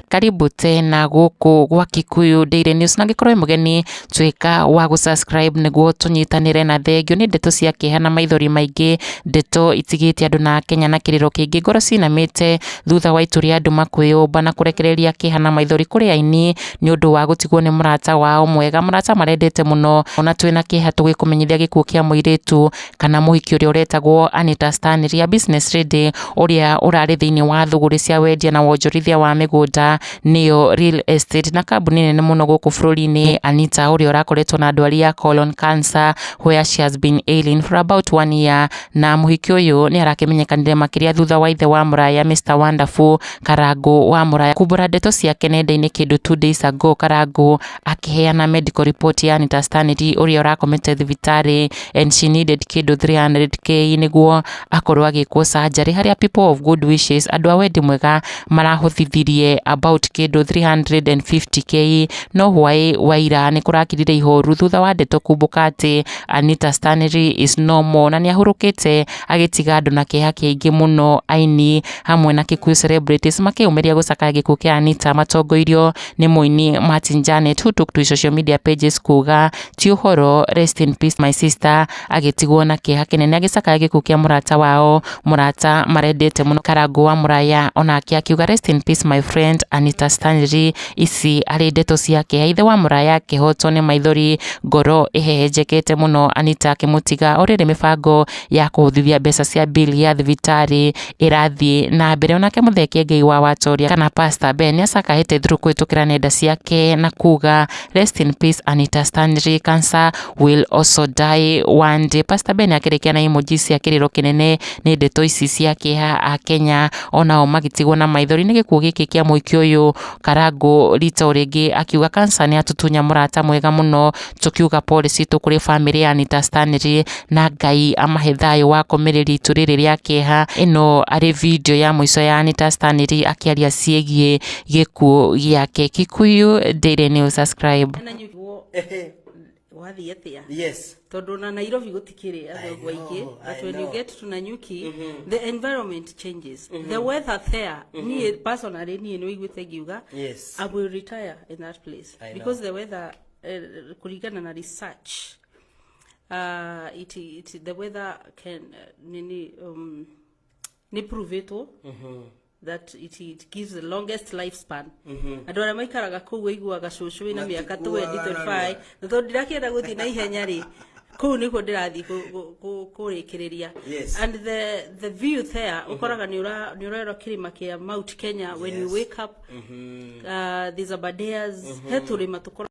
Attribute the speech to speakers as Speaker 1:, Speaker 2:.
Speaker 1: Karibu tena guku gwa Kikuyu Daily News na ngikorwo mugeni twika wa gusubscribe niguo tunyitanire na thengio ni ndeto cia KIEHA na maithori maingi ndeto itigite andu na Kenya na kiriro kingi ngoro cinamite thutha wa ituri andu makwiyumba na kurekereria KIEHA na maithori kuri Aini ni undu wa gutigwo ni murata wao mwega murata marendete muno ona twina KIEHA tugikumenyithia gikuo kia muiritu kana muhiki uria uretagwo ANITA STANLEY business lady uria urari thiini wa thuguri cia wendia na wonjorithia wa migunda niyo real estate na kambuni nene muno guku bururi-ini. ANITA uria urakoretwo na ndwari ya colon cancer where she has been ailing for about 1 year na muhiki uyu ni arakimenyekanire makiria thutha wa ithe wa muraya Mr Wonderful Karangu wa muraya kumbura ndeto ciake nenda-ini kindu 2 days ago. Karangu akiheana medical report ya ANITA STANLEY uria urakomete thibitari and she needed kindu 300k niguo akorwo agikwo surgery haria people of good wishes andu a wendi mwega marahuthithirie about kindu 350k no hwai waira ni kurakirire ihoru thutha wa ndeto kumbuka ati ANITA STANLEY is no more na ni ahurukite agitiga andu na KIEHA kiingi muno. Aini hamwe na Kikuyu celebrities makiumeria gucakaya gikuo kia ANITA matongoirio ni muini Martin Janet who took to social media pages kuga ti uhoro rest in peace my sister agitigwo na KIEHA kinene agicakaya gikuo kia murata wao murata marendete muno Karangu wa muraya ona akiuga rest in peace my friend ANITA STANLEY. Ici ari ndeto cia KIEHA ithe wa muraya kihoto ni maithori ngoro ihehenjekete muno ANITA akimutiga urire mibango ya kuhuthithia mbeca cia bill ya thibitari irathie na mbere onake muthekie Ngai wa watoria kana Pastor Ben acakahete through kwitukira nenda ciake na kuga rest in peace ANITA STANLEY, cancer will also die one day. Pastor Ben akirikia na emoji cia kiriro kinene ni ndeto ici cia KIEHA a Kenya onao magitigwo na maithori ni gikuo giki kia muiki uyu. Karangu rita ringi akiuga cancer ni atutunya murata mwega muno tukiuga policy tukuri family ya ANITA STANLEY na Ngai amahe thayo wa komereri ituriri ria KIEHA. Ino ari video ya mwiso ya ANITA STANLEY akiaria ciegie gikuo giake. Kikuyu Daily News, subscribe.
Speaker 2: Yes. Todo na Nairobi gutikire athogwa ingi but when you get to Nanyuki the environment changes. The weather there me personally ni no igwite giuga I will retire in that place because the weather kulingana na research the weather can ni prove it that it gives the longest lifespan. Andu aria maikaraga kuu iguaga cucu ina miaka 25 no ndirakienda guthi na ihenya ri kuu niko ndirathi kurikiriria and the view there ukoraga ni urero kirima kia Mount Kenya when you wake up these are Aberdares heturima tukora